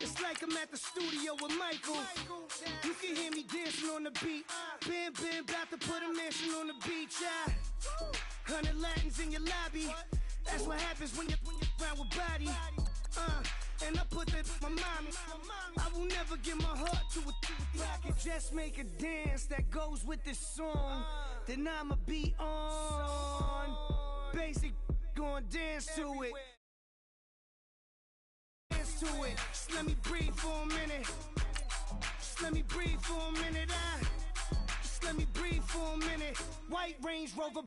It's like I'm at the studio with Michael. You can hear me dancing on the beat. Bam, bam, about to put a mansion on the beach. 100 Latins in your lobby. That's what happens when you're around with body. And I put that my mommy. I will never give my heart to it. I can just make a dance that goes with this song. Then I'ma be on. Basic, gonna dance to it. Dance to it. Just let me breathe for a minute. Just let me breathe for a minute. Just let me breathe for a minute. White Range Rover,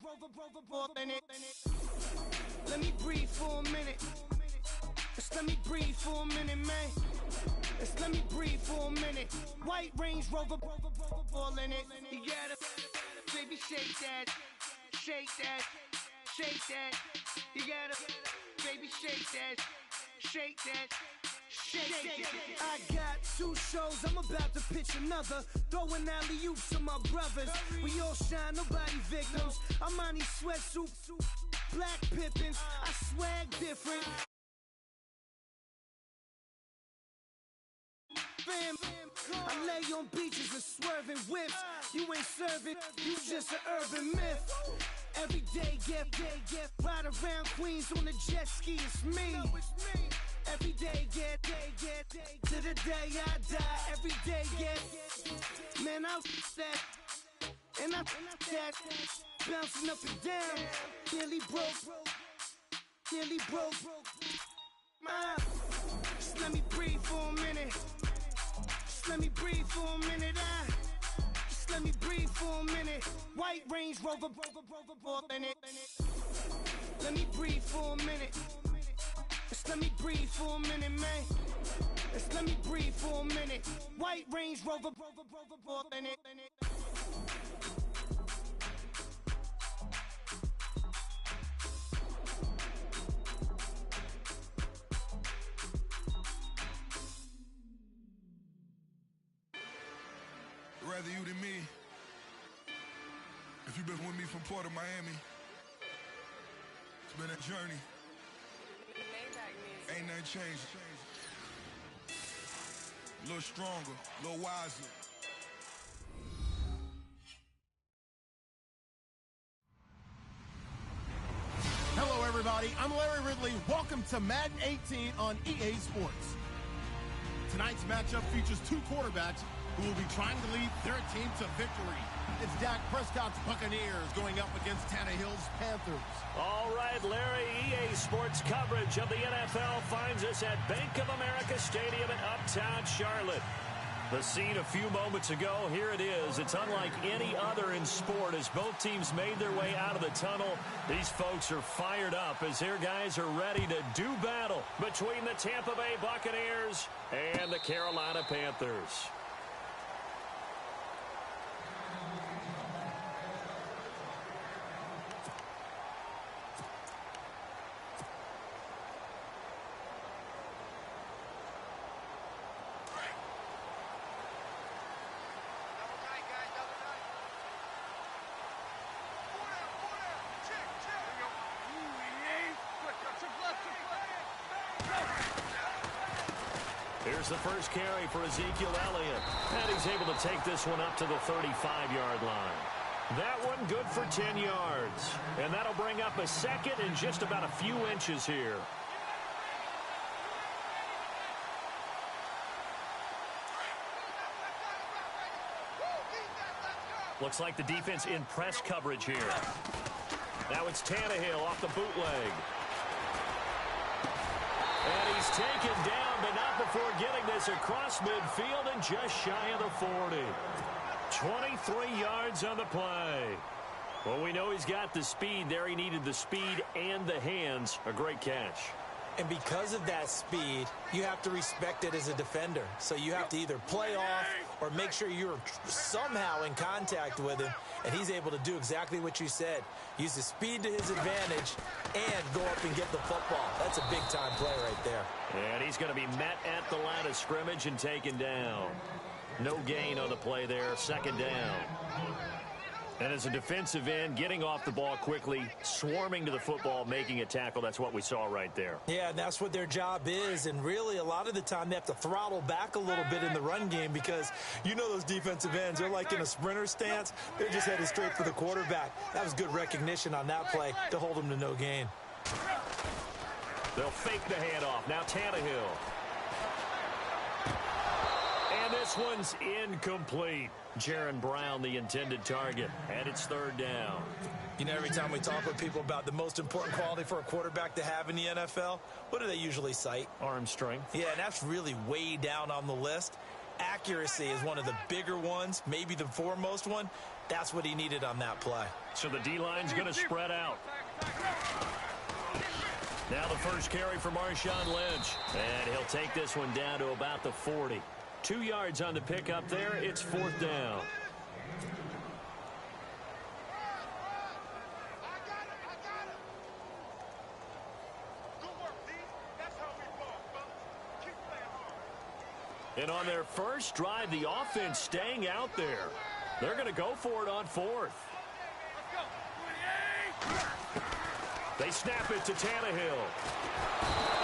in it. Let me breathe for a minute. Just let me breathe for a minute, man. Just let me breathe for a minute. White Range Rover, ball in it. You gotta, baby, shake that, shake that, shake that. You gotta, baby, shake that, shake that. Shake it. I got 2 shows, I'm about to pitch another. Throwing alley-oops to my brothers. We all shine, nobody victims. I'm on these sweatsuits, black Pippins. I swag different. Fam, I lay on beaches and swerving whips. You ain't serving, you just an urban myth. Every day, get ride around Queens on a jet ski, it's me. Every day, get to the day I die. Every day, get, man, I that, and I that, bouncing up and down, nearly broke. Just let me breathe for a minute. Just let me breathe for a minute. Just let me breathe for a minute. White Range Rover, in it. Let me breathe for a minute. Just let me breathe for a minute, man. Just let me breathe for a minute. White Range Rover, in it. Rather you than me. If you've been with me from Port of Miami, it's been a journey. Ain't nothing changed. A little stronger, a little wiser. Hello, everybody. I'm Larry Ridley. Welcome to Madden 18 on EA Sports. Tonight's matchup features 2 quarterbacks who will be trying to lead their team to victory. It's Dak Prescott's Buccaneers going up against Tannehill's Panthers. All right, Larry, EA Sports coverage of the NFL finds us at Bank of America Stadium in Uptown Charlotte. The scene a few moments ago, here it is. It's unlike any other in sport as both teams made their way out of the tunnel. These folks are fired up as their guys are ready to do battle between the Tampa Bay Buccaneers and the Carolina Panthers. Here's the first carry for Ezekiel Elliott. And he's able to take this one up to the 35-yard line. That one good for 10 yards. And that'll bring up a second and just about a few inches here. Looks like the defense in press coverage here. Now it's Tannehill off the bootleg. And he's taken down, but not before getting this across midfield and just shy of the 40. 23 yards on the play. Well, we know he's got the speed there. He needed the speed and the hands. A great catch. And because of that speed, you have to respect it as a defender. So you have to either play off or make sure you're somehow in contact with him. And he's able to do exactly what you said. Use the speed to his advantage and go up and get the football. That's a big-time play right there. And he's going to be met at the line of scrimmage and taken down. No gain on the play there. Second down. And as a defensive end, getting off the ball quickly, swarming to the football, making a tackle, that's what we saw right there. Yeah, and that's what their job is. And really, a lot of the time, they have to throttle back a little bit in the run game because you know those defensive ends, they're like in a sprinter stance. They're just headed straight for the quarterback. That was good recognition on that play to hold them to no gain. They'll fake the handoff. Now Tannehill. And this one's incomplete. Jaron Brown, the intended target, and it's third down. You know, every time we talk with people about the most important quality for a quarterback to have in the NFL, what do they usually cite? Arm strength. Yeah, and that's really way down on the list. Accuracy is one of the bigger ones, maybe the foremost one. That's what he needed on that play. So the D-line's going to spread out. Now the first carry for Marshawn Lynch. And he'll take this one down to about the 40. 2 yards on the pickup there. It's fourth down. And on their first drive, the offense staying out there. They're going to go for it on fourth. They snap it to Tannehill.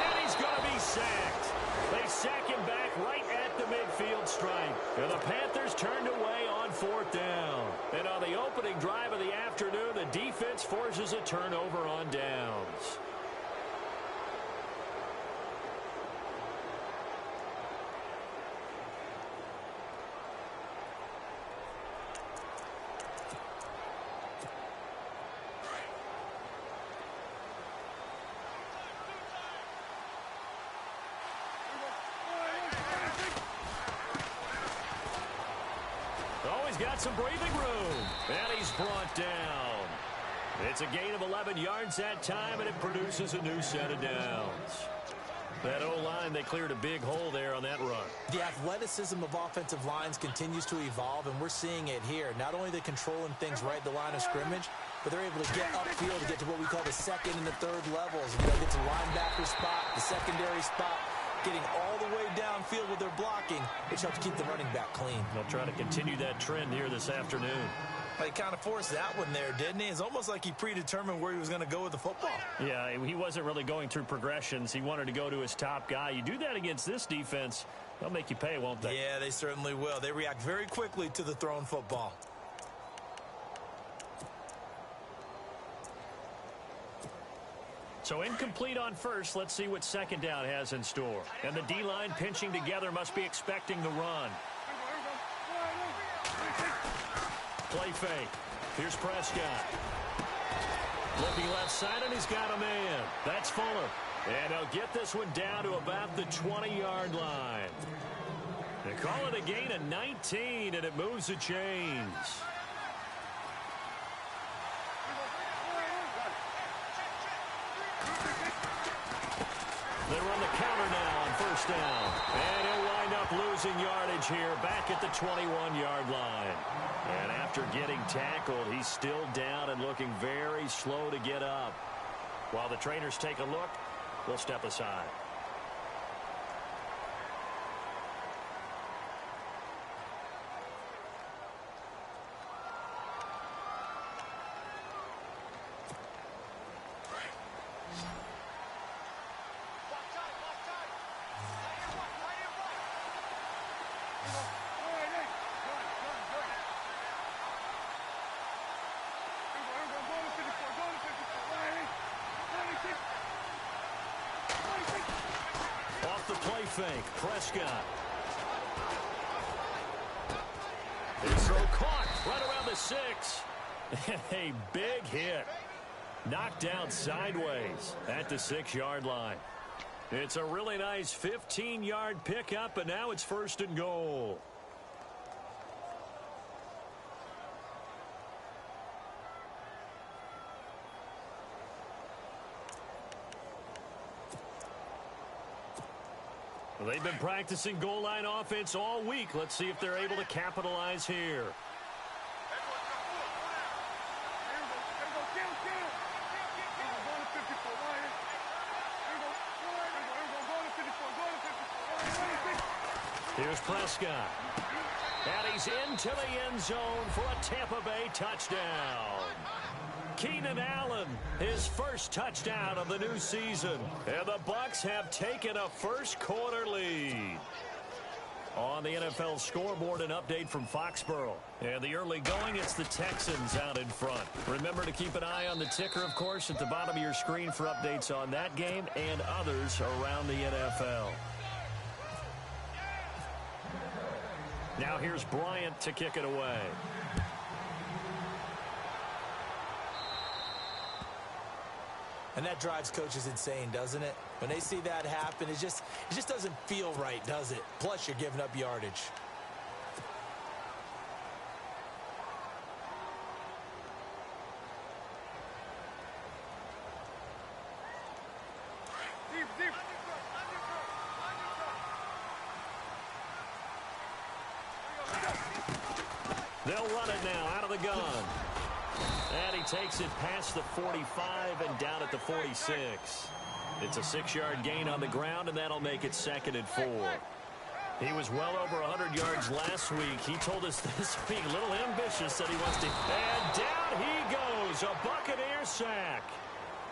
And he's going to be sacked. They sack him back right at the midfield stripe. And the Panthers turned away on fourth down. And on the opening drive of the afternoon, the defense forces a turnover on downs. Got some breathing room, and he's brought down. It's a gain of 11 yards that time, and it produces a new set of downs. That O-line, they cleared a big hole there on that run. The athleticism of offensive lines continues to evolve, and we're seeing it here. Not only are they controlling things right at the line of scrimmage, but they're able to get upfield to get to what we call the second and the third levels. You know, get to linebacker spot, the secondary spot, getting all the way downfield with their blocking, which helps keep the running back clean. They'll try to continue that trend here this afternoon. He kind of forced that one there, didn't he? It's almost like he predetermined where he was going to go with the football. Yeah, he wasn't really going through progressions. He wanted to go to his top guy. You do that against this defense, they'll make you pay, won't they? Yeah, they certainly will. They react very quickly to the thrown football. So incomplete on first. Let's see what second down has in store. And the D-line pinching together must be expecting the run. Play fake. Here's Prescott. Looking left side, and he's got a man. That's Fuller. And he'll get this one down to about the 20-yard line. They call it a gain of 19, and it moves the chains. They run the counter now on first down. And he'll wind up losing yardage here back at the 21-yard line. And after getting tackled, he's still down and looking very slow to get up. While the trainers take a look, we'll step aside. Fake. Prescott. His throw caught right around the 6. A big hit. Knocked down sideways at the 6-yard line. It's a really nice 15-yard pickup, and now it's first and goal. They've been practicing goal line offense all week. Let's see if they're able to capitalize here. Here's Prescott. And he's into the end zone for a Tampa Bay touchdown. Keenan Allen, his first touchdown of the new season. And the Bucs have taken a first-quarter lead. On the NFL scoreboard, an update from Foxborough. And the early going, it's the Texans out in front. Remember to keep an eye on the ticker, of course, at the bottom of your screen for updates on that game and others around the NFL. Now here's Bryant to kick it away. And that drives coaches insane, doesn't it? When they see that happen, it just doesn't feel right, does it? Plus, you're giving up yardage. They'll run it now out of the gun. And he takes it past the 45 and down at the 46. It's a 6-yard gain on the ground, and that'll make it 2nd and 4. He was well over 100 yards last week. He told us this week, a little ambitious, that he wants to. And down he goes, a Buccaneer sack.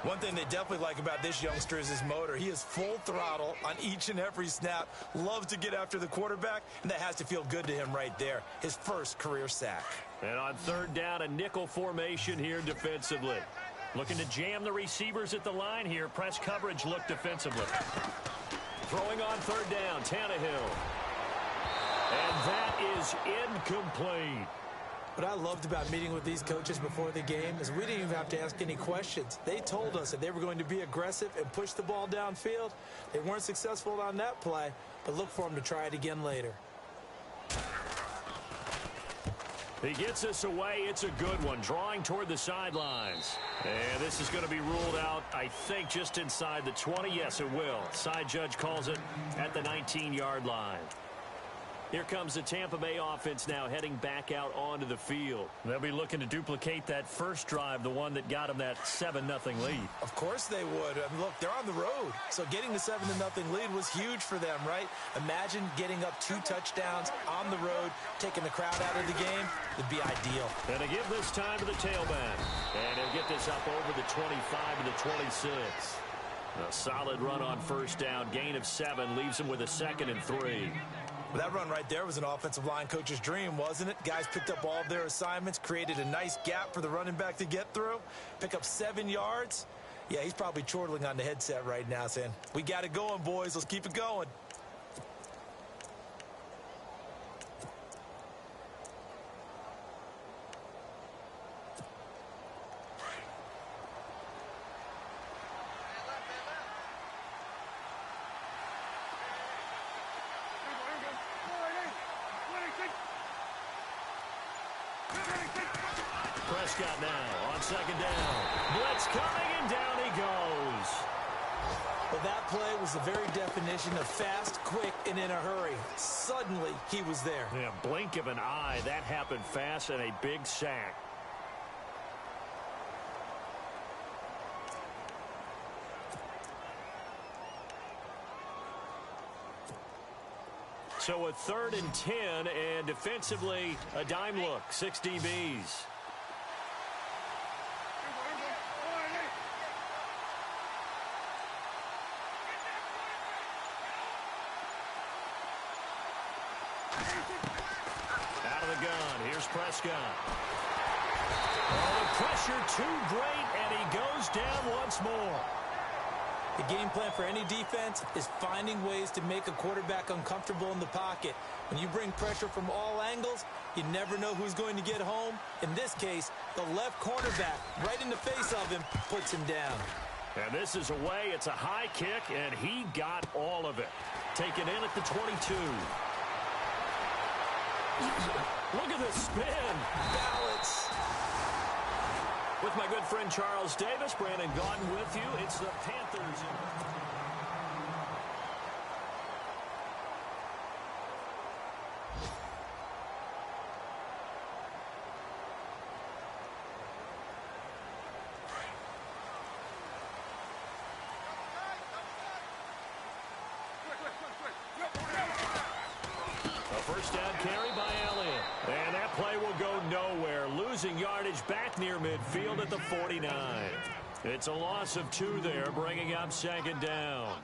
One thing they definitely like about this youngster is his motor. He is full throttle on each and every snap. Loves to get after the quarterback, and that has to feel good to him right there. His first career sack. And on 3rd down, a nickel formation here defensively. Looking to jam the receivers at the line here. Press coverage look defensively. Throwing on 3rd down, Tannehill. And that is incomplete. What I loved about meeting with these coaches before the game is we didn't even have to ask any questions. They told us that they were going to be aggressive and push the ball downfield. They weren't successful on that play, but look for them to try it again later. He gets us away. It's a good one. Drawing toward the sidelines. And this is going to be ruled out, I think, just inside the 20. Yes, it will. Side judge calls it at the 19-yard line. Here comes the Tampa Bay offense now heading back out onto the field. They'll be looking to duplicate that first drive, the one that got them that 7-0 lead. Of course they would. I mean, look, they're on the road. So getting the 7-0 lead was huge for them, right? Imagine getting up 2 touchdowns on the road, taking the crowd out of the game. It'd be ideal. And to give this time to the tailback. And he'll get this up over the 25 to the 26. A solid run on 1st down. Gain of 7 leaves him with a 2nd and 3. Well, that run right there was an offensive line coach's dream, wasn't it? Guys picked up all of their assignments, created a nice gap for the running back to get through, pick up 7 yards. Yeah, he's probably chortling on the headset right now saying, we got it going, boys. Let's keep it going. Prescott now on 2nd down. Blitz coming, and down he goes. Well, that play was the very definition of fast, quick, and in a hurry. Suddenly, he was there. Yeah, blink of an eye. That happened fast, and a big sack. So a 3rd and 10, and defensively, a dime look. 6 DBs. Out of the gun, here's Prescott. Oh, the pressure too great, and he goes down once more. The game plan for any defense is finding ways to make a quarterback uncomfortable in the pocket. When you bring pressure from all angles, you never know who's going to get home. In this case, the left cornerback, right in the face of him, puts him down. And this is away. It's a high kick, and he got all of it. Taken in at the 22. Look at the spin. Balance. With my good friend Charles Davis, Brandon Gaudin with you. It's the Panthers. A 1st down carry by Elliott. losing yardage back near midfield at the 49. It's a loss of 2 there, bringing up second down.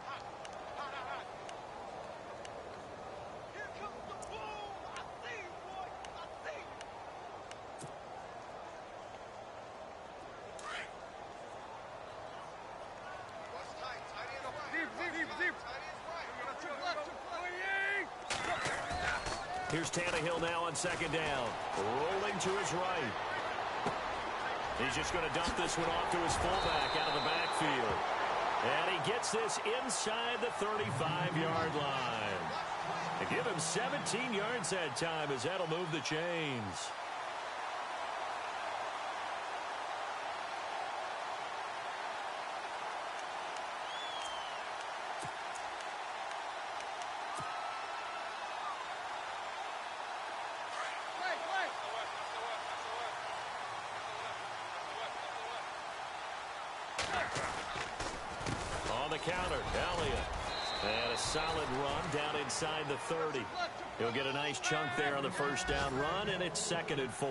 Here's Tannehill now on second down. Rolling to his right. He's just going to dump this one off to his fullback out of the backfield. And he gets this inside the 35-yard line. They give him 17 yards that time as that'll move the chains. On the counter, Elliott. And a solid run down inside the 30. He'll get a nice chunk there on the first down run, and it's 2nd and 4.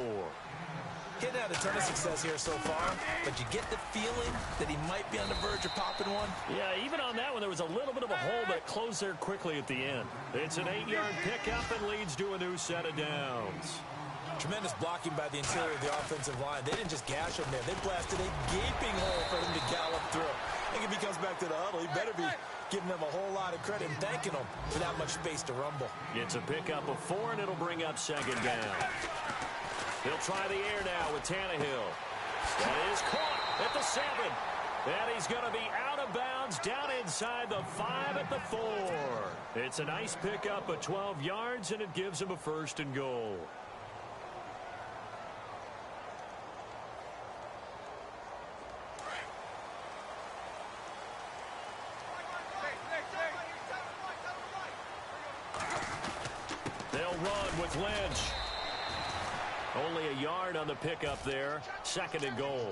He hadn't had a ton of success here so far, but you get the feeling that he might be on the verge of popping one. Yeah, even on that one, there was a little bit of a hole, but it closed there quickly at the end. It's an 8-yard pickup and leads to a new set of downs. Tremendous blocking by the interior of the offensive line. They didn't just gash him there. They blasted a gaping hole for him to gallop through. I think if he comes back to the huddle, he better be giving them a whole lot of credit and thanking them for that much space to rumble. It's a pickup of 4, and it'll bring up second down. He'll try the air now with Tannehill. That is caught at the 7. And he's going to be out of bounds down inside the 5 at the 4. It's a nice pickup of 12 yards, and it gives him a 1st and goal. They'll run with Lynch. Only a yard on the pickup there. 2nd and goal.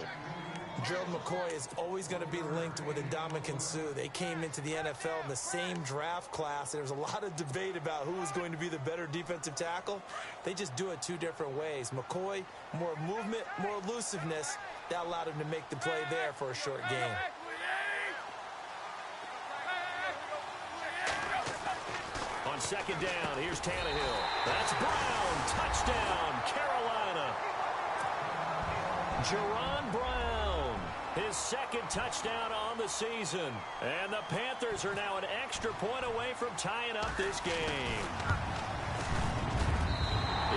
Gerald McCoy is always going to be linked with Ndamukong Suh. They came into the NFL in the same draft class. There was a lot of debate about who was going to be the better defensive tackle. They just do it 2 different ways. McCoy, more movement, more elusiveness. That allowed him to make the play there for a short gain. On second down, here's Tannehill. That's Brown. Touchdown, Carolina. Jerron Brown, his 2nd touchdown on the season. And the Panthers are now an extra point away from tying up this game.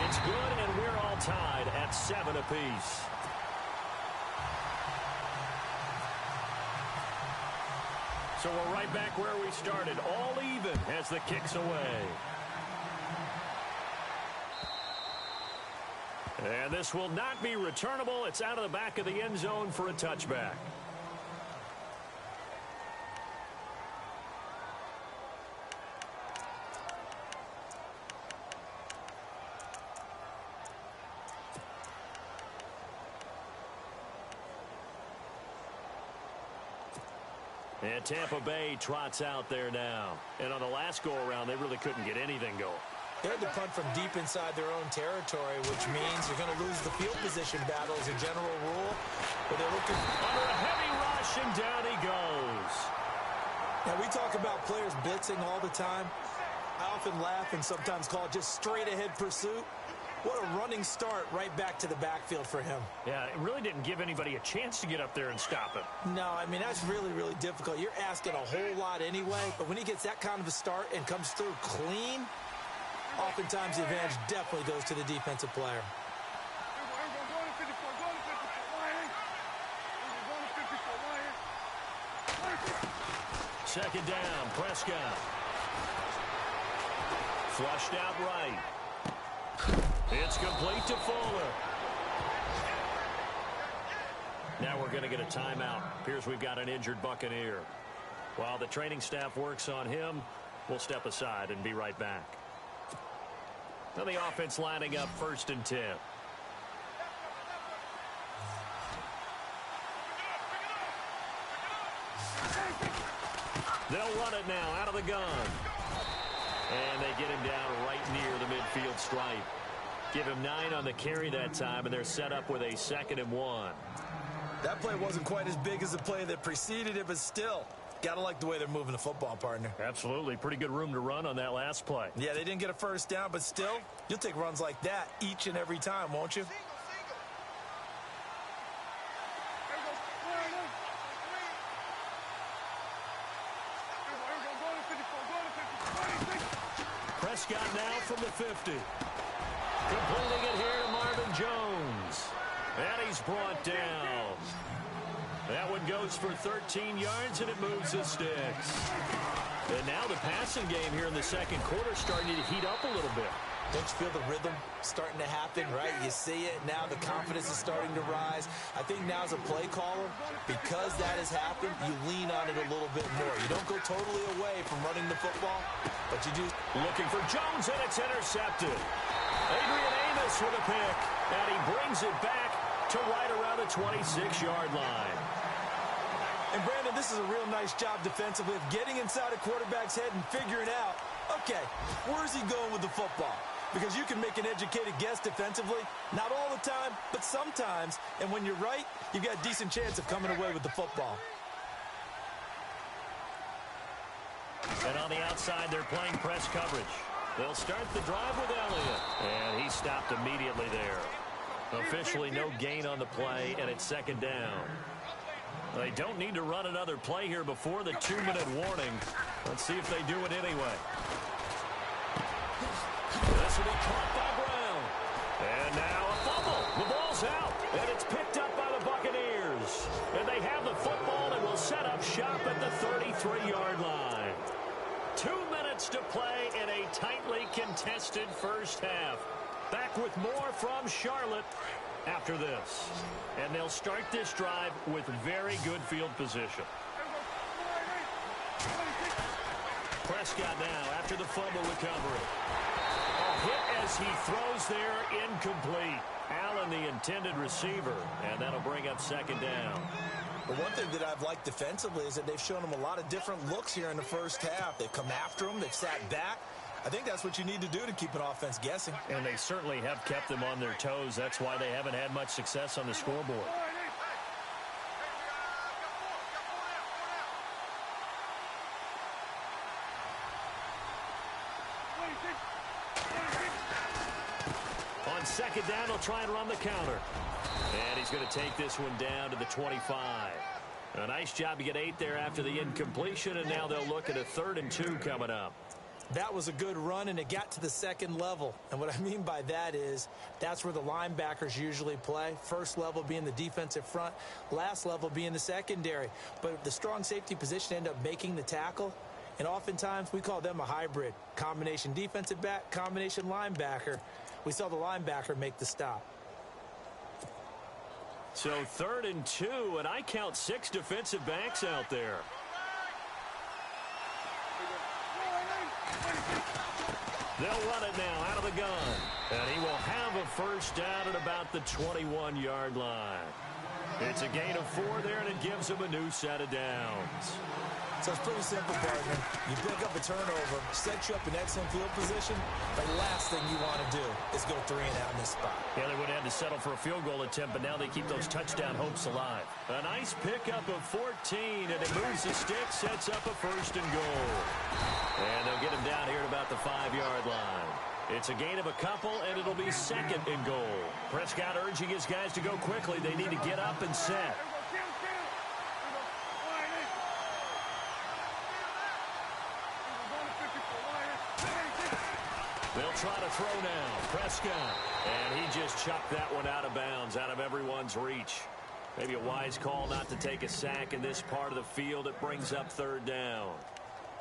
It's good, and we're all tied at 7 apiece. So we're right back where we started, all even as the kick's away. And this will not be returnable. It's out of the back of the end zone for a touchback. And Tampa Bay trots out there now. And on the last go-around, they really couldn't get anything going. They had to punt from deep inside their own territory, which means you're going to lose the field position battle as a general rule. But they're looking under a heavy rush, and down he goes. Now, we talk about players blitzing all the time. I often laugh and sometimes call it just straight-ahead pursuit. What a running start right back to the backfield for him. Yeah, it really didn't give anybody a chance to get up there and stop him. No, I mean, that's really, really difficult. You're asking a whole lot anyway, but when he gets that kind of a start and comes through clean, oftentimes the advantage definitely goes to the defensive player. Second down, Prescott. Flushed out right. It's complete to Fuller. Now we're going to get a timeout. Appears we've got an injured Buccaneer. While the training staff works on him, we'll step aside and be right back. Now the offense lining up 1st and 10. They'll run it now out of the gun. And they get him down right near the midfield stripe. Give him 9 on the carry that time, and they're set up with a 2nd and 1. That play wasn't quite as big as the play that preceded it, but still, gotta like the way they're moving the football, partner. Absolutely. Pretty good room to run on that last play. Yeah, they didn't get a first down, but still, you'll take runs like that each and every time, won't you? Prescott now from the 50. Completing it here to Marvin Jones. And he's brought down. That one goes for 13 yards, and it moves the sticks. And now the passing game here in the second quarter starting to heat up a little bit. Don't you feel the rhythm starting to happen, right? You see it. Now the confidence is starting to rise. I think now as a play caller, because that has happened, you lean on it a little bit more. You don't go totally away from running the football, but you do. Looking for Jones, and it's intercepted. Adrian Amos with a pick, and he brings it back to right around the 26-yard line. And, Brandon, this is a real nice job defensively of getting inside a quarterback's head and figuring out, okay, where's he going with the football? Because you can make an educated guess defensively, not all the time, but sometimes. And when you're right, you've got a decent chance of coming away with the football. And on the outside, they're playing press coverage. They'll start the drive with Elliott. And he stopped immediately there. Officially no gain on the play, and it's 2nd down. They don't need to run another play here before the 2-minute warning. Let's see if they do it anyway. This will be caught by Brown. And now a fumble. The ball's out, and it's picked up by the Buccaneers. And they have the football and will set up shop at the 33-yard line. 2 minutes to play in a tightly contested first half. Back with more from Charlotte after this. And they'll start this drive with very good field position. Prescott now after the fumble recovery. A hit as he throws there, incomplete. Allen, the intended receiver, and that'll bring up 2nd down. But one thing that I've liked defensively is that they've shown him a lot of different looks here in the first half. They've come after him. They've sat back. I think that's what you need to do to keep an offense guessing. And they certainly have kept them on their toes. That's why they haven't had much success on the scoreboard. On 2nd down, he'll try and run the counter. And he's going to take this one down to the 25. A nice job to get 8 there after the incompletion, and now they'll look at a 3rd and 2 coming up. That was a good run, and it got to the 2nd level. And what I mean by that is that's where the linebackers usually play. First level being the defensive front, last level being the secondary. But the strong safety position ended up making the tackle, and oftentimes we call them a hybrid. Combination defensive back, combination linebacker. We saw the linebacker make the stop. So 3rd and 2, and I count 6 defensive backs out there. They'll run it now out of the gun. And he will have a first down at about the 21-yard line. It's a gain of 4 there, and it gives him a new set of downs. So it's pretty simple, partner. You pick up a turnover, set you up in excellent field position. The last thing you want to do is go 3 and out in this spot. Yeah, they would have had to settle for a field goal attempt, but now they keep those touchdown hopes alive. A nice pickup of 14, and it moves the stick, sets up a 1st and goal. And they'll get him down here at about the 5-yard line. It's a gain of a couple, and it'll be 2nd and goal. Prescott urging his guys to go quickly. They need to get up and set. They'll try to throw now. Prescott. And he just chucked that one out of bounds, out of everyone's reach. Maybe a wise call not to take a sack in this part of the field. It brings up 3rd down.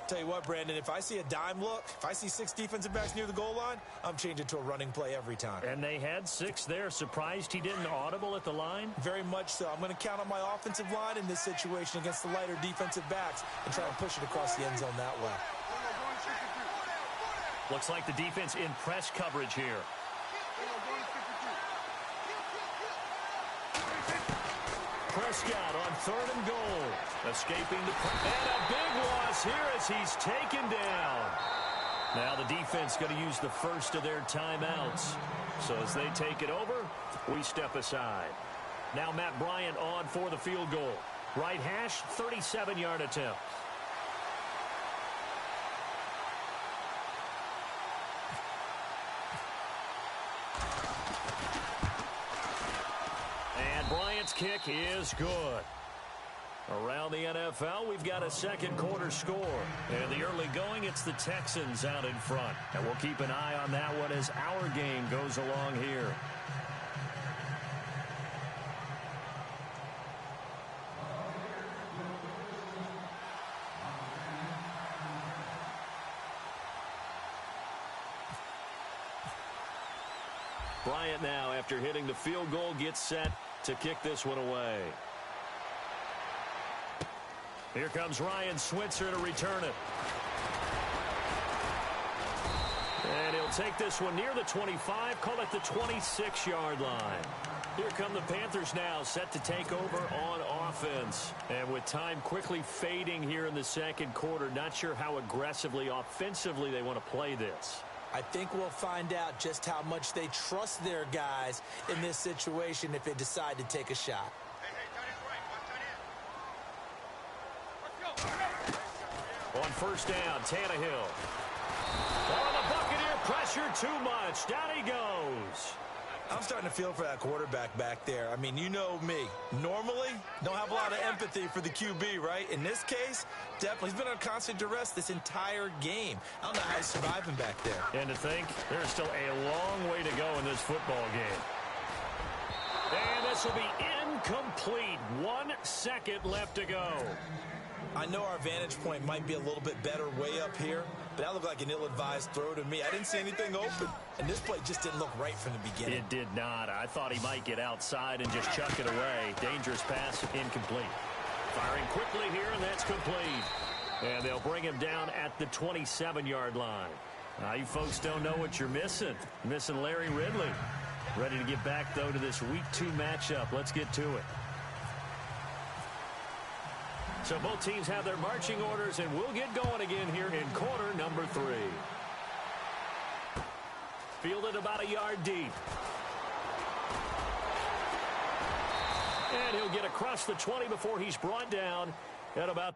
Tell you what, Brandon, if I see a dime look, if I see 6 defensive backs near the goal line, I'm changing to a running play every time. And they had 6 there. Surprised he didn't audible at the line? Very much so. I'm going to count on my offensive line in this situation against the lighter defensive backs and try and push it across the end zone that way. Looks like the defense in press coverage here. Prescott on 3rd and goal. Escaping the... And a big loss here as he's taken down. Now the defense going to use the first of their timeouts. So as they take it over, we step aside. Now Matt Bryant on for the field goal. Right hash, 37-yard attempt. And Bryant's kick is good. Around the NFL, we've got a second quarter score. And the early going, it's the Texans out in front. And we'll keep an eye on that one as our game goes along here. Bryant now, after hitting the field goal, gets set to kick this one away. Here comes Ryan Switzer to return it. And he'll take this one near the 25, call it the 26-yard line. Here come the Panthers now, set to take over on offense. And with time quickly fading here in the second quarter, not sure how aggressively, offensively they want to play this. I think we'll find out just how much they trust their guys in this situation if they decide to take a shot. On first down, Tannehill. Oh, the Buccaneer pressure too much. Down he goes. I'm starting to feel for that quarterback back there. I mean, you know me. Normally, don't have a lot of empathy for the QB, right? In this case, definitely. He's been on constant duress this entire game. I don't know how he's surviving back there. And to think, there's still a long way to go in this football game. And this will be incomplete. 1 second left to go. I know our vantage point might be a little bit better way up here, but that looked like an ill-advised throw to me. I didn't see anything open, and this play just didn't look right from the beginning. It did not. I thought he might get outside and just chuck it away. Dangerous pass, incomplete. Firing quickly here, and that's complete. And they'll bring him down at the 27-yard line. Now, you folks don't know what you're missing. Missing Larry Ridley. Ready to get back, though, to this Week 2 matchup. Let's get to it. So both teams have their marching orders, and we'll get going again here in quarter number 3. Fielded about a yard deep. And he'll get across the 20 before he's brought down at about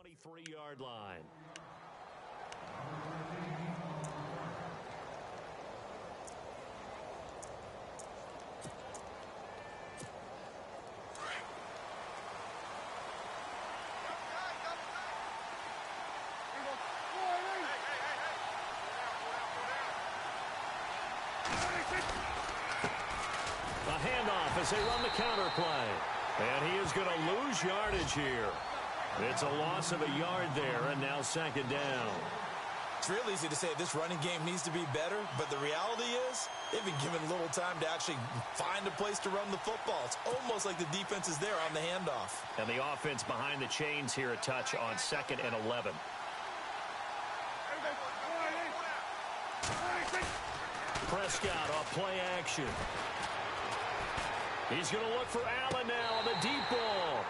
23-yard line. A handoff as they run the counter play. And he is going to lose yardage here. It's a loss of a yard there, and now second down. It's real easy to say this running game needs to be better, but the reality is they've been given little time to actually find a place to run the football. It's almost like the defense is there on the handoff. And the offense behind the chains here a touch on 2nd and 11. Prescott off play action. He's going to look for Allen now on the deep ball.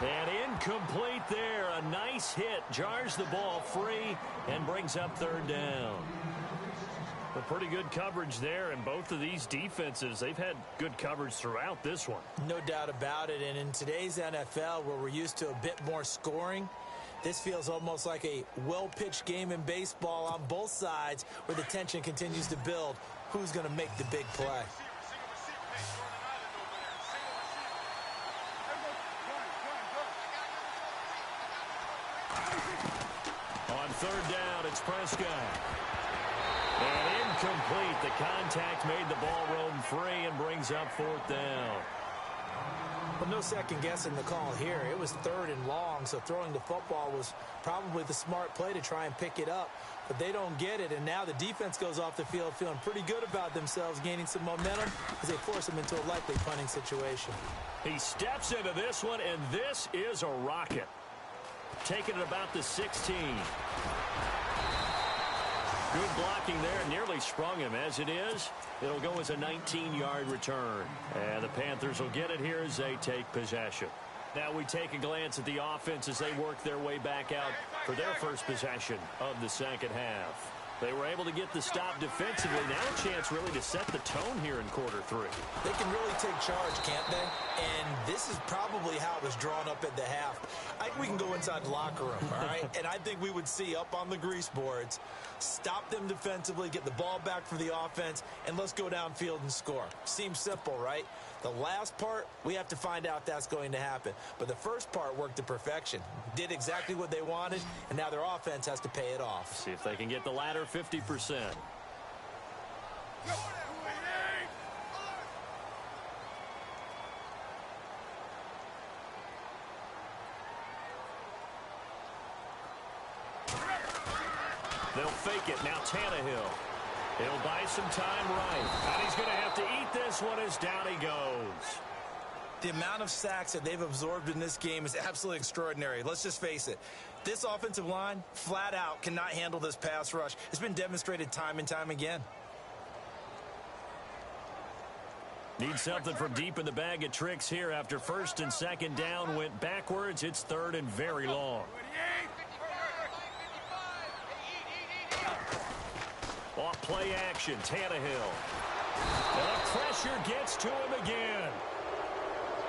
And incomplete there. A nice hit. Jars the ball free and brings up third down. A pretty good coverage there, and both of these defenses, they've had good coverage throughout this one. No doubt about it. And in today's NFL, where we're used to a bit more scoring, this feels almost like a well-pitched game in baseball on both sides where the tension continues to build. Who's going to make the big play? On third down, it's Prescott. And incomplete. The contact made the ball roam free and brings up fourth down. Well, no second guessing the call here. It was third and long, so throwing the football was probably the smart play to try and pick it up. But they don't get it, and now the defense goes off the field feeling pretty good about themselves, gaining some momentum as they force them into a likely punting situation. He steps into this one, and this is a rocket. Taking it about the 16. Good blocking there. Nearly sprung him. As it is, it'll go as a 19-yard return. And the Panthers will get it here as they take possession. Now we take a glance at the offense as they work their way back out for their first possession of the second half. They were able to get the stop defensively. Now a chance really to set the tone here in quarter three. They can really take charge, can't they? And this is probably how it was drawn up at the half. I think we can go inside the locker room, all right? And I think we would see up on the grease boards, stop them defensively, get the ball back for the offense, and let's go downfield and score. Seems simple, right? The last part, we have to find out if that's going to happen. But the first part worked to perfection. Did exactly what they wanted, and now their offense has to pay it off. See if they can get the latter 50%. They'll fake it. Now Tannehill. He'll buy some time right. And he's going to have to eat this one as down he goes. The amount of sacks that they've absorbed in this game is absolutely extraordinary. Let's just face it. This offensive line, flat out, cannot handle this pass rush. It's been demonstrated time and time again. Need something from deep in the bag of tricks here after first and second down went backwards. It's third and very long. Off play action, Tannehill. And the pressure gets to him again.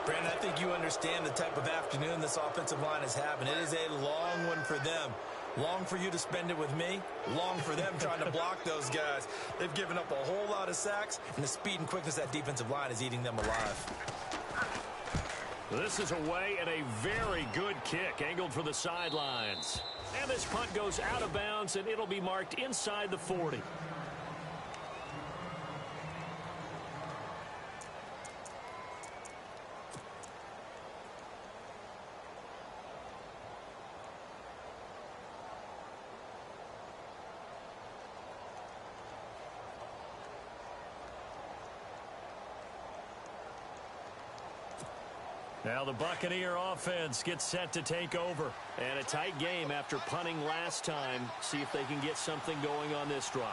Brandon, I think you understand the type of afternoon this offensive line is having. It is a long one for them. Long for you to spend it with me. Long for them trying to block those guys. They've given up a whole lot of sacks, and the speed and quickness of that defensive line is eating them alive. This is away and a very good kick angled for the sidelines. And this punt goes out of bounds, and it'll be marked inside the 40. Now the Buccaneer offense gets set to take over. And a tight game after punting last time. See if they can get something going on this drive.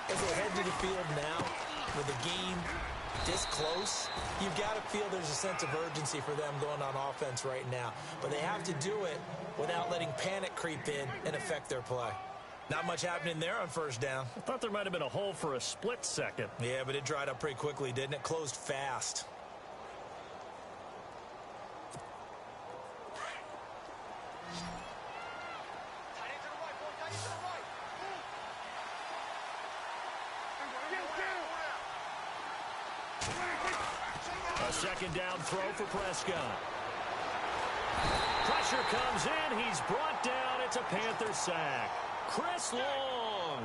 As they head to the field now, with the game this close, you've got to feel there's a sense of urgency for them going on offense right now. But they have to do it without letting panic creep in and affect their play. Not much happening there on first down. I thought there might have been a hole for a split second. Yeah, but it dried up pretty quickly, didn't it? Closed fast. second down throw for Prescott. Pressure comes in. He's brought down. It's a Panther sack. Chris Long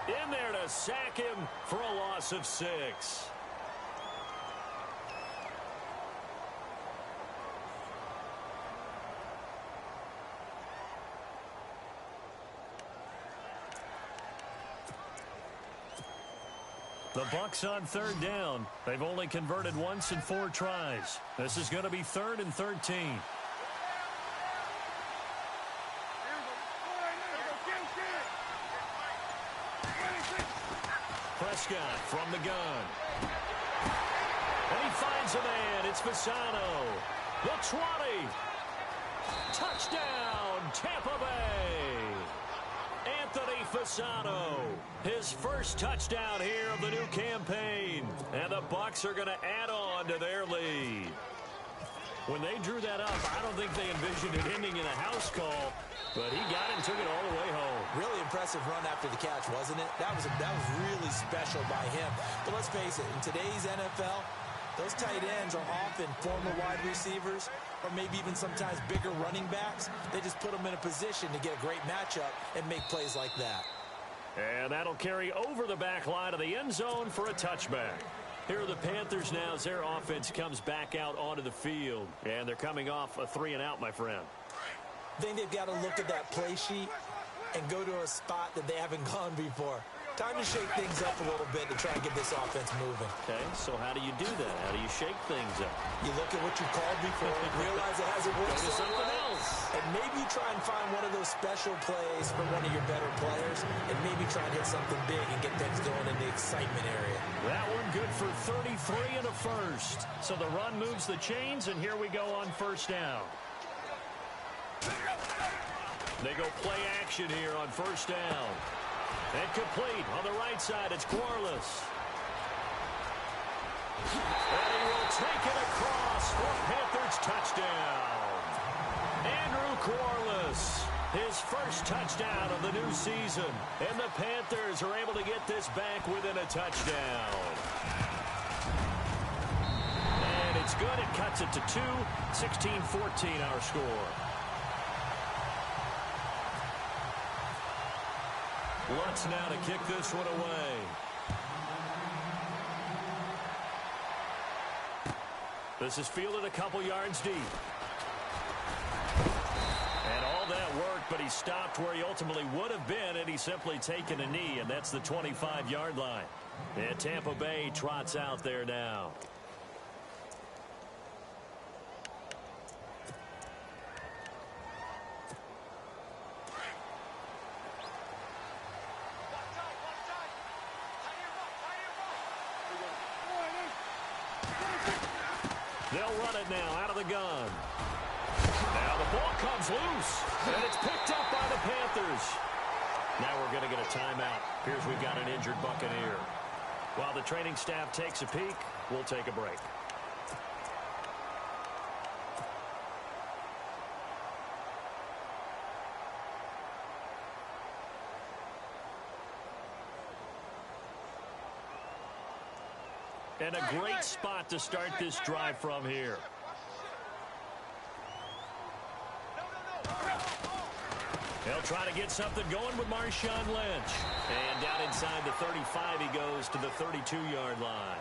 in there to sack him for a loss of 6. The Bucs on third down. They've only converted once in 4 tries. This is going to be 3rd and 13. Prescott from the gun. And he finds a man. It's Fasano. The 20. Touchdown, Tampa Bay. Anthony Fasano, his first touchdown here of the new campaign. And the Bucs are going to add on to their lead. When they drew that up, I don't think they envisioned it ending in a house call, but he got it and took it all the way home. Really impressive run after the catch, wasn't it? That was really special by him. But let's face it, in today's NFL, those tight ends are often former wide receivers or maybe even sometimes bigger running backs. They just put them in a position to get a great matchup and make plays like that. And that'll carry over the back line of the end zone for a touchback. Here are the Panthers now as their offense comes back out onto the field. And they're coming off a 3-and-out, my friend. I think they've got to look at that play sheet and go to a spot that they haven't gone before. Time to shake things up a little bit to try and get this offense moving. Okay, so how do you do that? How do you shake things up? You look at what you called before and realize it hasn't worked so something well. else. And maybe try and find one of those special plays for one of your better players and maybe try and hit something big and get things going in the excitement area. That one good for 33 and a first. So the run moves the chains, and here we go on first down. They go play action here on first down. And complete on the right side. It's Quarles. And he will take it across for Panthers touchdown. Andrew Quarles, his first touchdown of the new season. And the Panthers are able to get this back within a touchdown. And it's good. It cuts it to 2. 16-14 our score. Lutz now to kick this one away. This is fielded a couple yards deep. And all that work, but he stopped where he ultimately would have been, and he's simply taken a knee, and that's the 25-yard line. And Tampa Bay trots out there now. They'll run it now out of the gun. Now the ball comes loose, and it's picked up by the Panthers. Now we're going to get a timeout. Here's we've got an injured Buccaneer. While the training staff takes a peek, we'll take a break. And a great spot to start this drive from here. They'll try to get something going with Marshawn Lynch. And down inside the 35, he goes to the 32-yard line.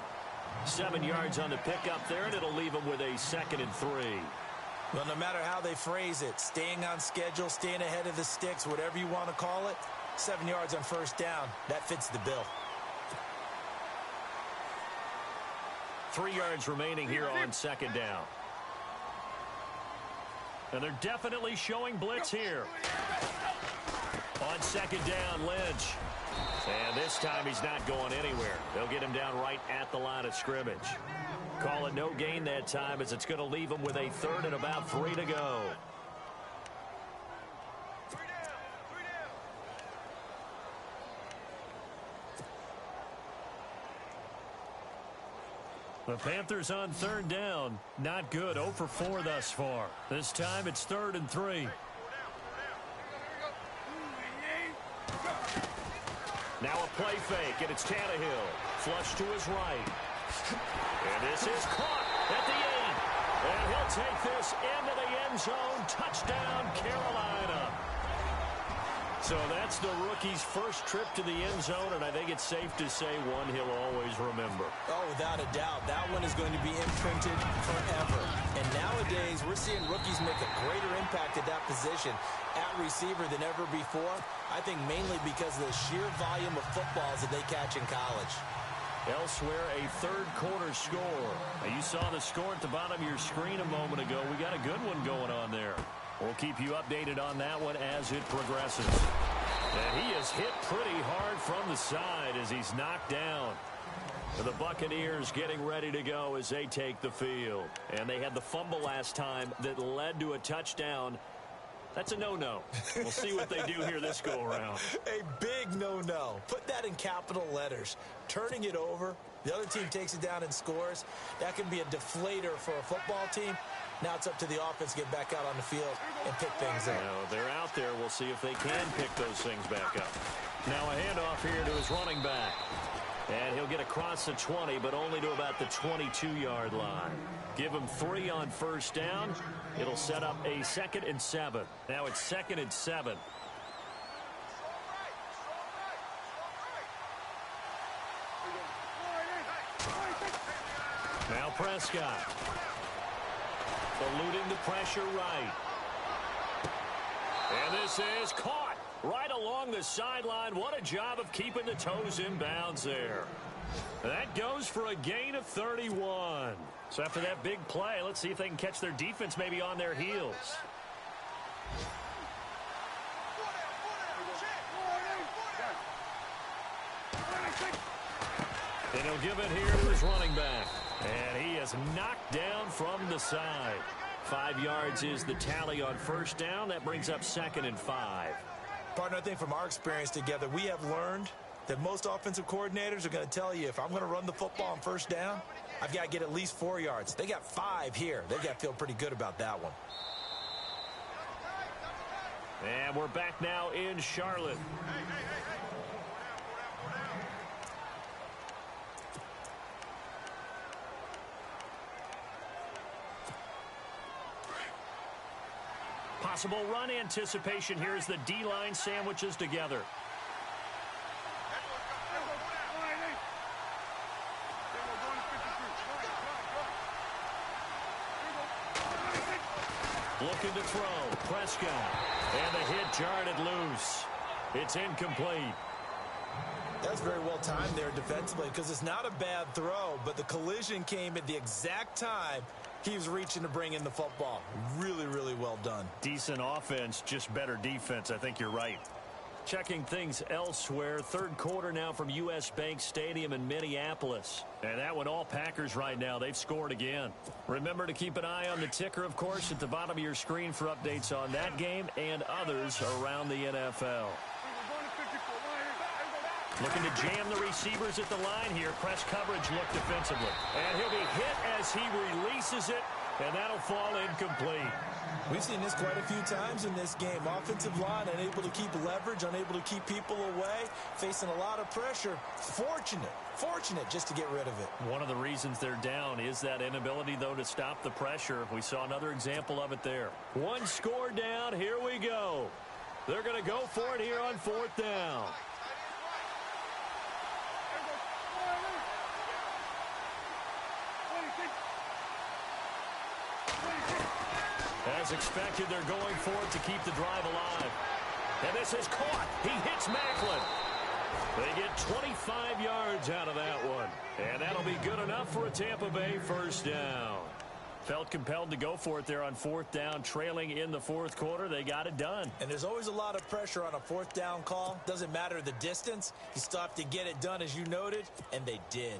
7 yards on the pickup there, and it'll leave him with a 2nd and 3. Well, no matter how they phrase it, staying on schedule, staying ahead of the sticks, whatever you want to call it, 7 yards on first down, that fits the bill. 3 yards remaining here on second down. And they're definitely showing blitz here. On second down, Lynch. And this time he's not going anywhere. They'll get him down right at the line of scrimmage. Call it no gain that time as it's going to leave him with a 3rd and about 3 to go. The Panthers on 3rd down. Not good. 0 for 4 thus far. This time it's 3rd and 3. Now a play fake, and it's Tannehill. Flush to his right. And this is caught. at the 8. And he'll take this into the end zone. Touchdown, Carolina. So that's the rookie's first trip to the end zone, and I think it's safe to say one he'll always remember. Oh, without a doubt. That one is going to be imprinted forever. And nowadays, we're seeing rookies make a greater impact at that position at receiver than ever before. I think mainly because of the sheer volume of footballs that they catch in college. Elsewhere, a third-quarter score. Now, you saw the score at the bottom of your screen a moment ago. We got a good one going on there. We'll keep you updated on that one as it progresses. And he is hit pretty hard from the side as he's knocked down. The Buccaneers getting ready to go as they take the field. And they had the fumble last time that led to a touchdown. That's a no-no. We'll see what they do here this go-around. A big no-no. Put that in capital letters. Turning it over, the other team takes it down and scores. That can be a deflator for a football team. Now it's up to the offense to get back out on the field and pick things up. Now, they're out there. We'll see if they can pick those things back up. Now a handoff here to his running back. And he'll get across the 20, but only to about the 22-yard line. Give him 3 on first down. It'll set up a 2nd and 7. Now it's 2nd and 7. Now Prescott. Eluding the pressure right. And this is caught right along the sideline. What a job of keeping the toes in bounds there. That goes for a gain of 31. So after that big play, let's see if they can catch their defense maybe on their heels. And he'll give it here to his running back. And he is knocked down from the side. 5 yards is the tally on first down. That brings up 2nd and 5. Partner, I think from our experience together, we have learned that most offensive coordinators are going to tell you, if I'm going to run the football on first down, I've got to get at least 4 yards. They got 5 here. They've got to feel pretty good about that one. And we're back now in Charlotte. Possible run anticipation here as the D-line sandwiches together. Looking to throw. Prescott. And the hit jarred it loose. It's incomplete. That's very well timed there defensively because it's not a bad throw, but the collision came at the exact time he was reaching to bring in the football. Really, really well done. Decent offense, just better defense. I think you're right. Checking things elsewhere. Third quarter now from U.S. Bank Stadium in Minneapolis. And that one all Packers right now. They've scored again. Remember to keep an eye on the ticker, of course, at the bottom of your screen for updates on that game and others around the NFL. Looking to jam the receivers at the line here. Press coverage look defensively. And he'll be hit as he releases it, and that'll fall incomplete. We've seen this quite a few times in this game. Offensive line unable to keep leverage, unable to keep people away, facing a lot of pressure. Fortunate just to get rid of it. One of the reasons they're down is that inability, though, to stop the pressure. We saw another example of it there. One score down. Here we go. They're going to go for it here on fourth down. As expected, they're going for it to keep the drive alive. And this is caught. He hits Maclin. They get 25 yards out of that one. And that'll be good enough for a Tampa Bay first down. Felt compelled to go for it there on fourth down, trailing in the fourth quarter. They got it done. And there's always a lot of pressure on a fourth down call. Doesn't matter the distance. You still have to get it done, as you noted, and they did.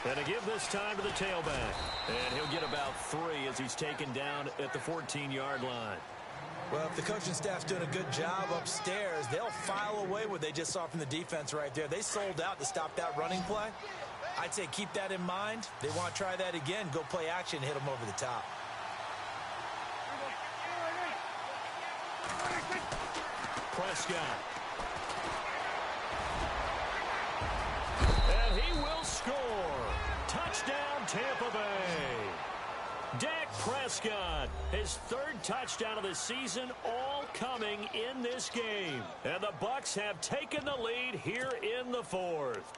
And to give this time to the tailback. And he'll get about 3 as he's taken down at the 14-yard line. Well, if the coaching staff's doing a good job upstairs, they'll file away what they just saw from the defense right there. They sold out to stop that running play. I'd say keep that in mind. They want to try that again. Go play action, hit them over the top. Prescott. And he will score. Touchdown, Tampa Bay. Dak Prescott, his third touchdown of the season, all coming in this game. And the Bucs have taken the lead here in the fourth.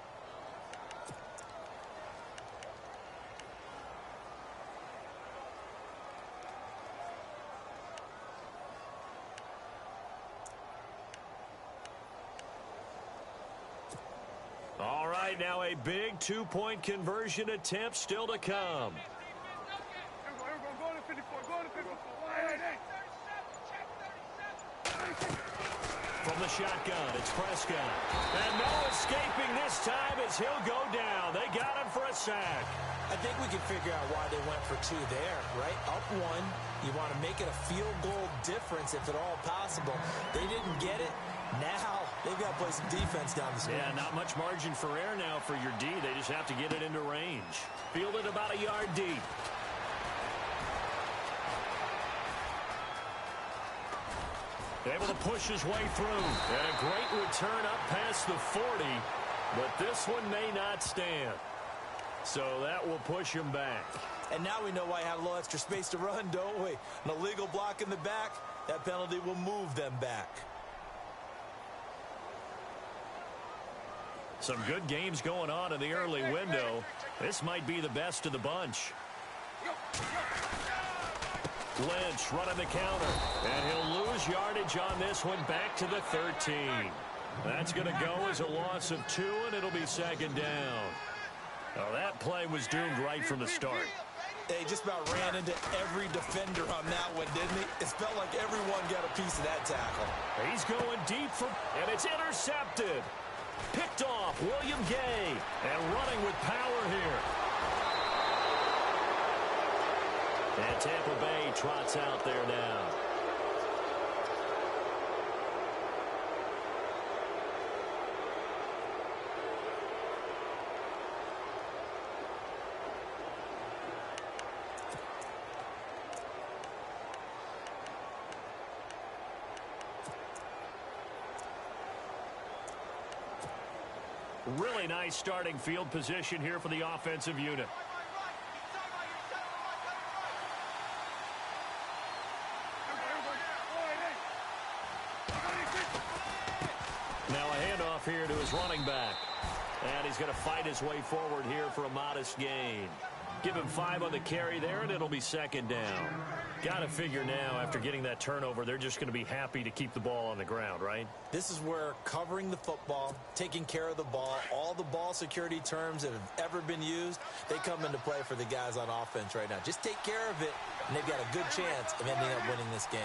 All right, now a big two-point conversion attempt still to come. From the shotgun, it's Prescott. And no escaping this time as he'll go down. They got him for a sack. I think we can figure out why they went for two there, right? Up one, you want to make it a field goal difference if at all possible. They didn't get it. Now they've got to play some defense down the stretch. Yeah, not much margin for error now for your D. They just have to get it into range. Fielded about a yard deep. Able to push his way through. And a great return up past the 40. But this one may not stand. So that will push him back. And now we know why he had a little extra space to run, don't we? An illegal block in the back. That penalty will move them back. Some good games going on in the early window. This might be the best of the bunch. Lynch running the counter. And he'll lose yardage on this one back to the 13. That's going to go as a loss of 2, and it'll be second down. Well, that play was doomed right from the start. They just about ran into every defender on that one, didn't he? It felt like everyone got a piece of that tackle. He's going deep for, and it's intercepted. Picked off William Gay, and running with power here. And Tampa Bay trots out there now. Really nice starting field position here for the offensive unit. Now a handoff here to his running back. And he's going to fight his way forward here for a modest gain. Give him 5 on the carry there, and it'll be second down. Got to figure now, after getting that turnover, they're just going to be happy to keep the ball on the ground, right? This is where covering the football, taking care of the ball, all the ball security terms that have ever been used, they come into play for the guys on offense right now. Just take care of it, and they've got a good chance of ending up winning this game.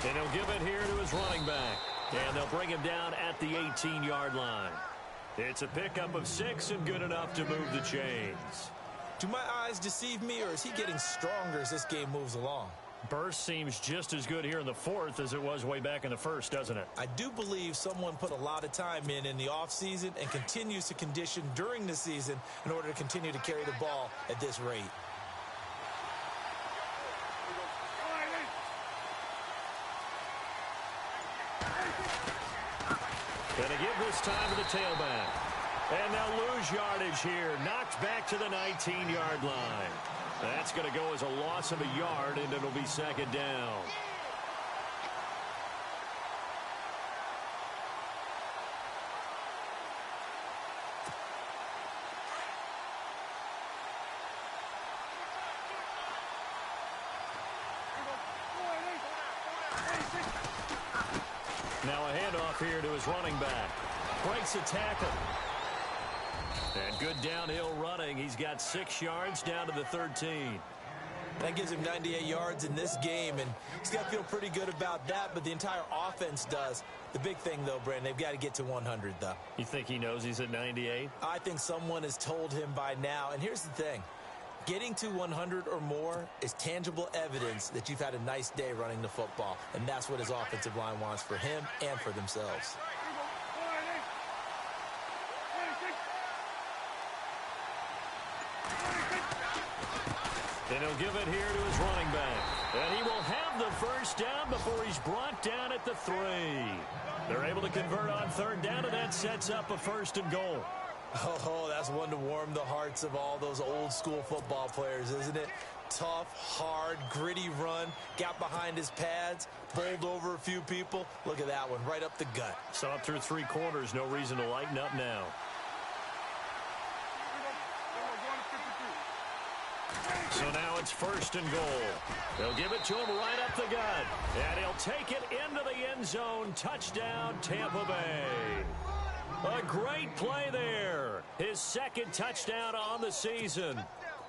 And he'll give it here to his running back. And they'll bring him down at the 18-yard line. It's a pickup of 6 and good enough to move the chains. Do my eyes deceive me, or is he getting stronger as this game moves along? Burst seems just as good here in the fourth as it was way back in the first, doesn't it? I do believe someone put a lot of time in the offseason and continues to condition during the season in order to continue to carry the ball at this rate. Gonna give this time to the tailback. And they'll lose yardage here. Knocked back to the 19-yard line. That's going to go as a loss of a yard, and it'll be second down. Now a handoff here to his running back. Breaks a tackle. And good downhill running. He's got 6 yards down to the 13. That gives him 98 yards in this game, and he's got to feel pretty good about that, but the entire offense does. The big thing, though, Brandon, they've got to get to 100, though. You think he knows he's at 98? I think someone has told him by now, and here's the thing. Getting to 100 or more is tangible evidence that you've had a nice day running the football, and that's what his offensive line wants for him and for themselves. And he'll give it here to his running back. And he will have the first down he's brought down at the 3. They're able to convert on third down, and that sets up a 1st and goal. Oh, that's one to warm the hearts of all those old-school football players, isn't it? Tough, hard, gritty run, got behind his pads, bowled over a few people. Look at that one, right up the gut. So up through 3 quarters, no reason to lighten up now. So now it's 1st and goal. They'll give it to him right up the gut. And he'll take it into the end zone. Touchdown, Tampa Bay. A great play there. His 2nd touchdown on the season.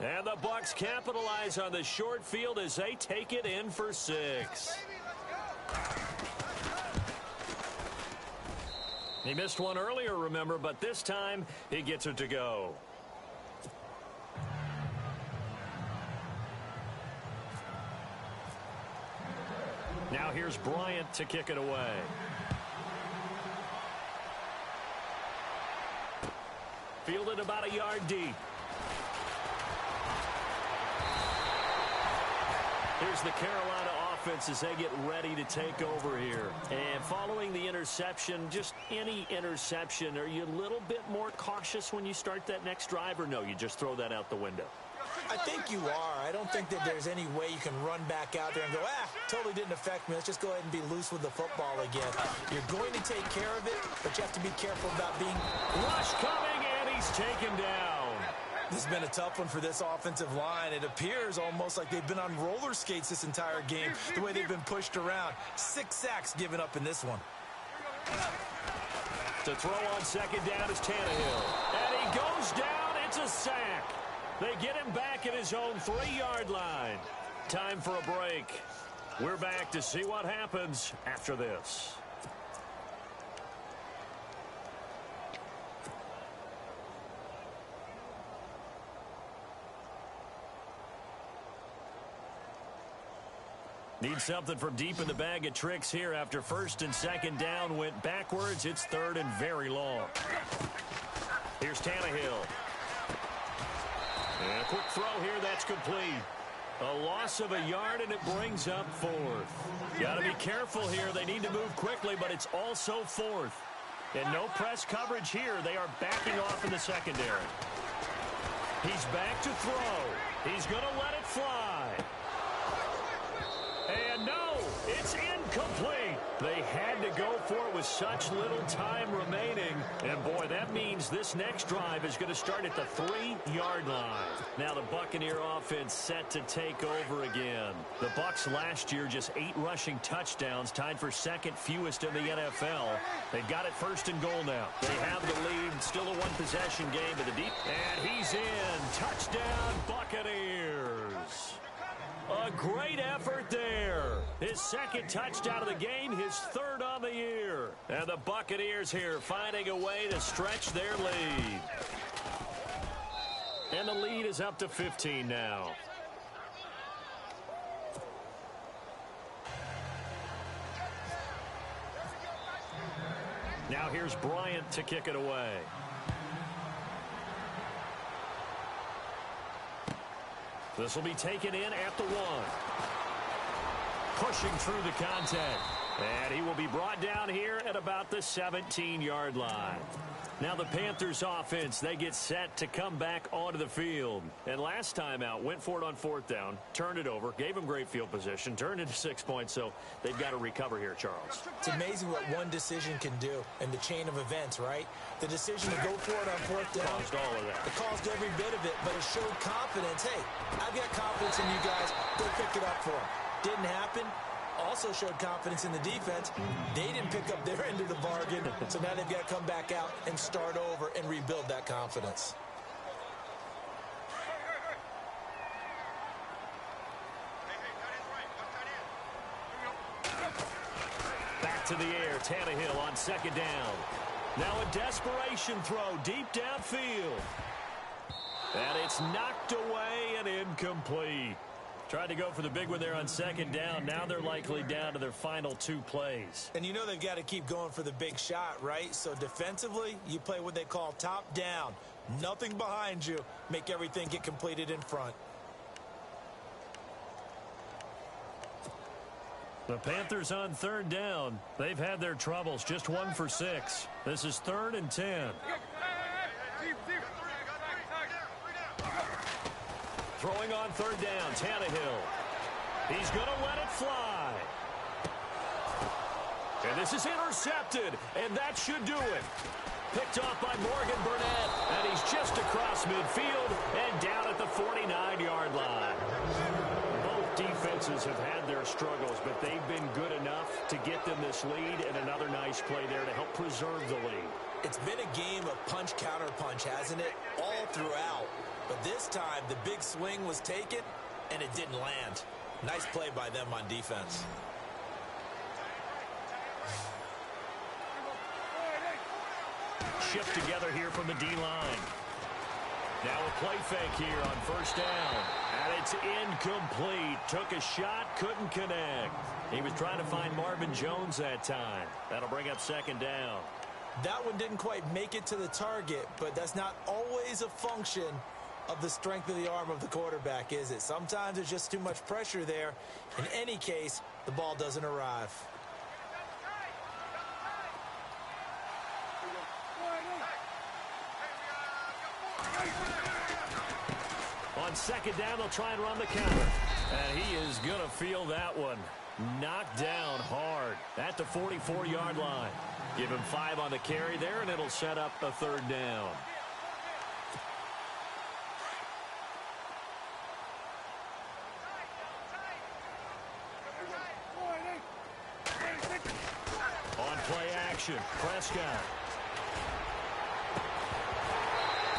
And the Bucs capitalize on the short field as they take it in for 6. He missed one earlier, remember, but this time he gets it to go. Now here's Bryant to kick it away. Fielded about a yard deep. Here's the Carolina offense as they get ready to take over here. And following the interception, just any interception, are you a little bit more cautious when you start that next drive, or no, you just throw that out the window? I think you are. I don't think that there's any way you can run back out there and go, totally didn't affect me. Let's just go ahead and be loose with the football again. You're going to take care of it, but you have to be careful about being... Rush coming, and he's taken down. This has been a tough one for this offensive line. It appears almost like they've been on roller skates this entire game, the way they've been pushed around. 6 sacks given up in this one. To throw on 2nd down is Tannehill. And he goes down. It's a sack. They get him back at his own 3-yard line. Time for a break. We're back to see what happens after this. Need something from deep in the bag of tricks here after 1st and 2nd down went backwards. It's 3rd and very long. Here's Tannehill. And a quick throw here, that's complete. A loss of a yard, and it brings up 4th. Got to be careful here. They need to move quickly, but it's also 4th. And no press coverage here. They are backing off in the secondary. He's back to throw. He's going to let it fly. And no, it's incomplete. They had to go for it with such little time remaining. And boy, that means this next drive is going to start at the 3-yard line. Now the Buccaneer offense set to take over again. The Bucs last year just 8 rushing touchdowns, tied for 2nd fewest in the NFL. They've got it 1st and goal now. They have the lead, still a 1-possession game at the deep. And he's in. Touchdown, Buccaneers. A great effort there. His 2nd touchdown of the game, his 3rd on the year. And the Buccaneers here finding a way to stretch their lead. And the lead is up to 15 now. Now here's Bryant to kick it away. This will be taken in at the 1. Pushing through the contact. And he will be brought down here at about the 17-yard line. Now the Panthers offense, they get set to come back onto the field. And last time out, went for it on 4th down, turned it over, gave him great field position, turned into 6 points, so they've got to recover here, Charles. It's amazing what one decision can do in the chain of events, right? The decision to go for it on 4th down. Caused all of that. It caused every bit of it, but it showed confidence. Hey, I've got confidence in you guys. Go pick it up for them. Didn't happen. Also showed confidence in the defense. They didn't pick up their end of the bargain, so now they've got to come back out and start over and rebuild that confidence. Back to the air, Tannehill on 2nd down. Now a desperation throw deep downfield. And it's knocked away and incomplete. Tried to go for the big one there on 2nd down. Now they're likely down to their final 2 plays. And you know they've got to keep going for the big shot, right? So defensively, you play what they call top down. Nothing behind you. Make everything get completed in front. The Panthers on third down. They've had their troubles, just 1 for 6. This is 3rd and 10. Throwing on third down, Tannehill. He's going to let it fly. And this is intercepted, and that should do it. Picked off by Morgan Burnett, and he's just across midfield and down at the 49-yard line. Both defenses have had their struggles, but they've been good enough to get them this lead, and another nice play there to help preserve the lead. It's been a game of punch-counter-punch, hasn't it? All throughout. But this time, the big swing was taken, and it didn't land. Nice play by them on defense. Shift together here from the D-line. Now a play fake here on first down. And it's incomplete. Took a shot, couldn't connect. He was trying to find Marvin Jones that time. That'll bring up second down. That one didn't quite make it to the target, but that's not always a function of the strength of the arm of the quarterback, is it? Sometimes there's just too much pressure there. In any case, the ball doesn't arrive. On second down, they'll try and run the counter. And he is going to feel that one. Knocked down hard at the 44-yard line. Give him 5 on the carry there, and it'll set up a third down. On play action, Prescott.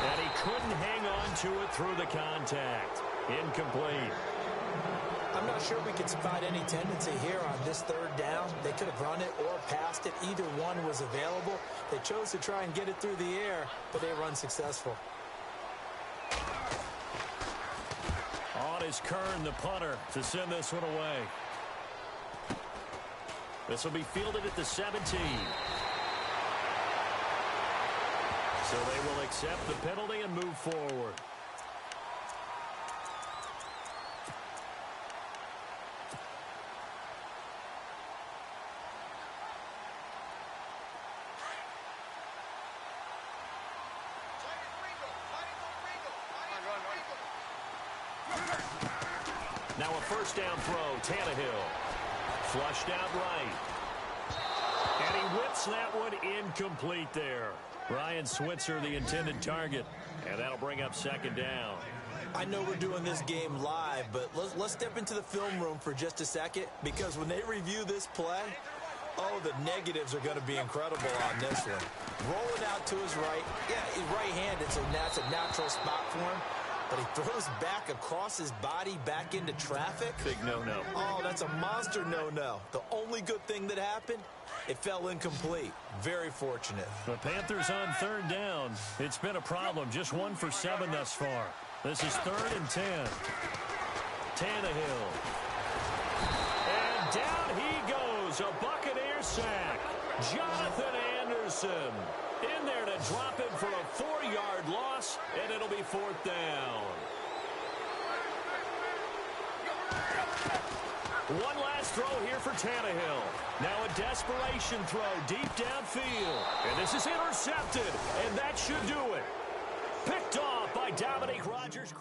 And he couldn't hang on to it through the contact. Incomplete. I'm not sure we could spot any tendency here on this third down. They could have run it or passed it. Either one was available. They chose to try and get it through the air, but they were unsuccessful. On is Kern, the punter, to send this one away. This will be fielded at the 17. So they will accept the penalty and move forward. Now a first down throw, Tannehill. Flushed out right. And he whips that one incomplete there. Ryan Switzer, the intended target. And that'll bring up second down. I know we're doing this game live, but let's step into the film room for just a second, because when they review this play, oh, the negatives are going to be incredible on this one. Rolling out to his right. Yeah, he's right-handed, so that's a natural spot for him. But he throws back across his body back into traffic. Big no-no. Oh, that's a monster no-no. The only good thing that happened, it fell incomplete. Very fortunate. The Panthers on third down. It's been a problem. Just 1 for 7 thus far. This is 3rd and 10. Tannehill. And down he goes. A Buccaneer sack. Jonathan Anderson in there to drop him for a 4-yard loss, and it'll be 4th down. One last throw here for Tannehill. Now a desperation throw deep downfield. And this is intercepted, and that should do it. Picked off by Dominique Rodgers.